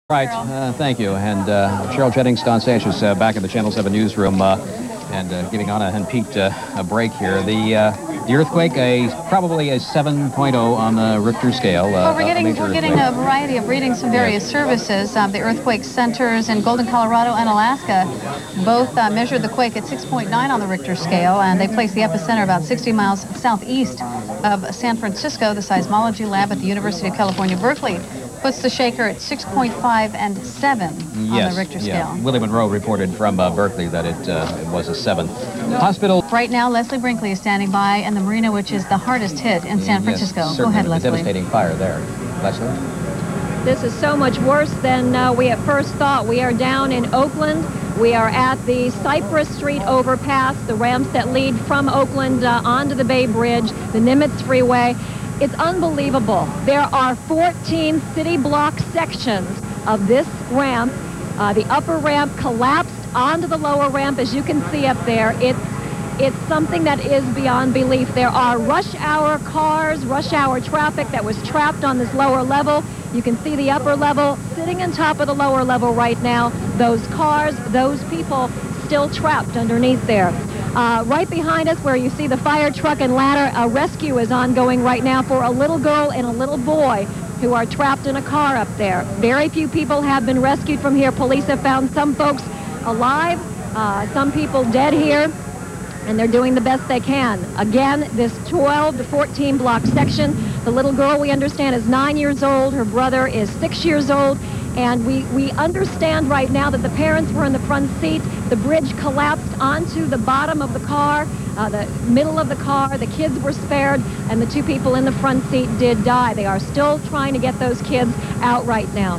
Right, thank you. And Cheryl, Jennings, Sanchez back in the Channel 7 newsroom and giving Anna and Pete a break here. The earthquake, probably a 7.0 on the Richter scale. Well, we're getting a variety of readings from various services. The earthquake centers in Golden, Colorado and Alaska both measured the quake at 6.9 on the Richter scale, and they placed the epicenter about 60 miles southeast of San Francisco. The seismology lab at the University of California, Berkeley puts the shaker at 6.5 and 7 on the Richter scale. Willie Monroe reported from Berkeley that it was a 7. Hospital. Right now, Leslie Brinkley is standing by in the marina, which is the hardest hit in San Francisco. Go ahead, Leslie. Devastating fire there. Leslie? This is so much worse than we at first thought. We are down in Oakland. We are at the Cypress Street overpass, the ramps that lead from Oakland onto the Bay Bridge, the Nimitz Freeway. It's unbelievable. There are 14 city block sections of this ramp. The upper ramp collapsed onto the lower ramp, as you can see up there. It's something that is beyond belief. There are rush hour cars, rush hour traffic that was trapped on this lower level. You can see the upper level sitting on top of the lower level right now. Those cars, those people still trapped underneath there. Right behind us, where you see the fire truck and ladder, a rescue is ongoing right now for a little girl and a little boy who are trapped in a car up there. Very few people have been rescued from here. Police have found some folks alive, some people dead here, and they're doing the best they can. Again, this 12 to 14 block section, the little girl, we understand, is 9 years old. Her brother is 6 years old. And we understand right now that the parents were in the front seat. The bridge collapsed onto the bottom of the car, the middle of the car. The kids were spared, and the two people in the front seat did die. They are still trying to get those kids out right now.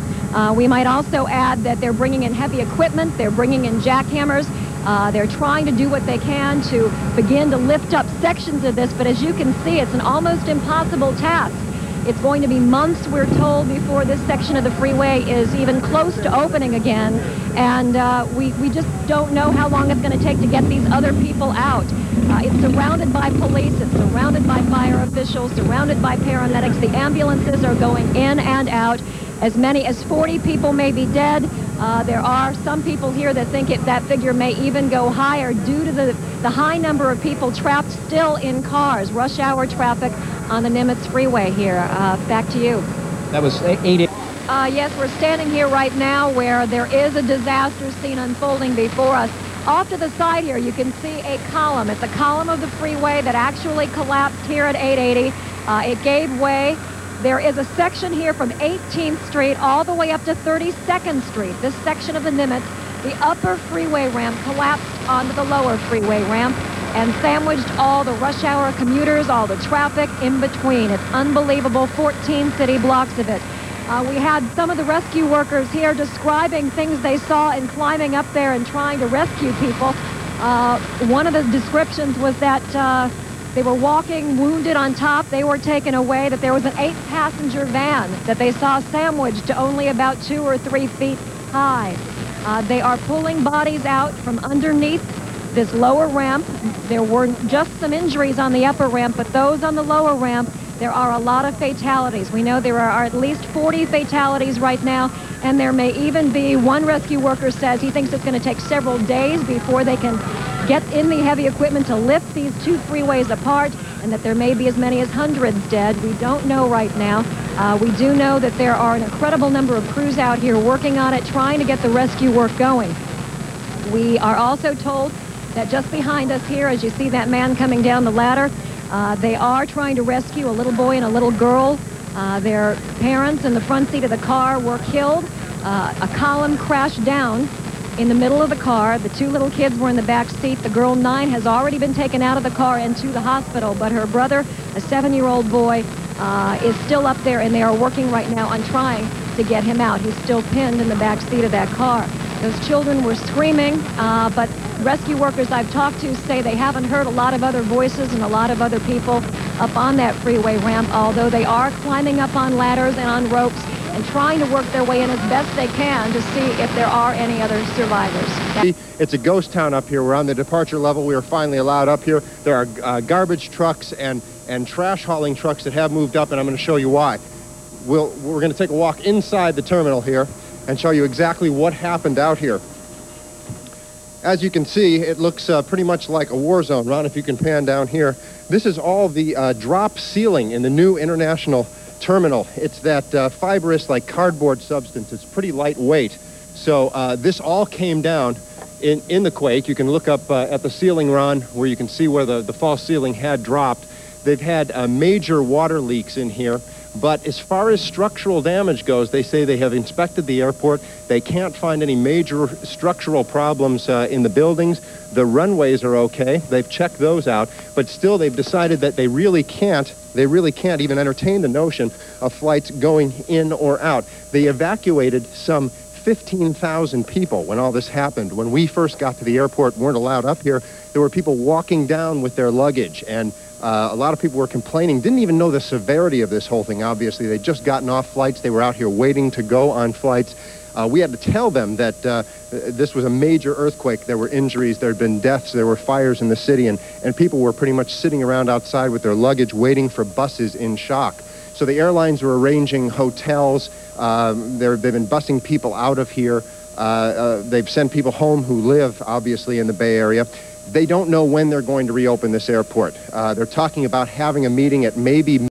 We might also add that they're bringing in heavy equipment. They're bringing in jackhammers. They're trying to do what they can to begin to lift up sections of this, but as you can see, it's an almost impossible task. It's going to be months, we're told, before this section of the freeway is even close to opening again. And we just don't know how long it's going to take to get these other people out. It's surrounded by police. It's surrounded by fire officials, surrounded by paramedics. The ambulances are going in and out. As many as 40 people may be dead. There are some people here that think that figure may even go higher due to the high number of people trapped still in cars, rush hour traffic on the Nimitz Freeway here. Back to you. That was 80. Yes, we're standing here right now where there is a disaster scene unfolding before us. Off to the side here, you can see a column. It's a column of the freeway that actually collapsed here at 880. It gave way. There is a section here from 18th Street all the way up to 32nd Street. This section of the Nimitz, the upper freeway ramp collapsed onto the lower freeway ramp and sandwiched all the rush hour commuters, all the traffic in between. It's unbelievable, 14 city blocks of it. We had some of the rescue workers here describing things they saw in climbing up there and trying to rescue people. One of the descriptions was that they were walking wounded on top. They were taken away, that there was an 8-passenger van that they saw sandwiched to only about 2 or 3 feet high. They are pulling bodies out from underneath this lower ramp. There were just some injuries on the upper ramp, but those on the lower ramp, there are a lot of fatalities. We know there are at least 40 fatalities right now, and there may even be, one rescue worker says he thinks it's going to take several days before they can get in the heavy equipment to lift these two freeways apart, and that there may be as many as hundreds dead. We don't know right now. We do know that there are an incredible number of crews out here working on it, trying to get the rescue work going. We are also told that just behind us here, as you see that man coming down the ladder, they are trying to rescue a little boy and a little girl. Their parents in the front seat of the car were killed. A column crashed down in the middle of the car. The two little kids were in the back seat. The girl, 9, has already been taken out of the car and to the hospital, but her brother, a 7-year-old boy, is still up there, and they are working right now on trying to get him out. He's still pinned in the back seat of that car. Those children were screaming, but rescue workers I've talked to say they haven't heard a lot of other voices and a lot of other people up on that freeway ramp, although they are climbing up on ladders and on ropes and trying to work their way in as best they can to see if there are any other survivors. It's a ghost town up here. We're on the departure level. We are finally allowed up here. There are garbage trucks and trash hauling trucks that have moved up, and I'm going to show you why. We're going to take a walk inside the terminal here. and show you exactly what happened out here. As you can see, it looks pretty much like a war zone. Ron, if you can pan down here, this is all the drop ceiling in the new international terminal. It's that fibrous, like cardboard substance. It's pretty lightweight. So this all came down in the quake. You can look up at the ceiling, Ron, where you can see where the false ceiling had dropped. They've had major water leaks in here. But as far as structural damage goes, they say they have inspected the airport. They can't find any major structural problems in the buildings. The runways are okay. They've checked those out. But still, they've decided that they really can't even entertain the notion of flights going in or out. They evacuated some 15,000 people when all this happened. When we first got to the airport, weren't allowed up here, there were people walking down with their luggage, and a lot of people were complaining, didn't even know the severity of this whole thing, obviously. They'd just gotten off flights. They were out here waiting to go on flights. We had to tell them that this was a major earthquake. There were injuries, there had been deaths, there were fires in the city, and people were pretty much sitting around outside with their luggage waiting for buses in shock. So the airlines were arranging hotels. They've been busing people out of here. They've sent people home who live, obviously, in the Bay Area. They don't know when they're going to reopen this airport. They're talking about having a meeting at maybe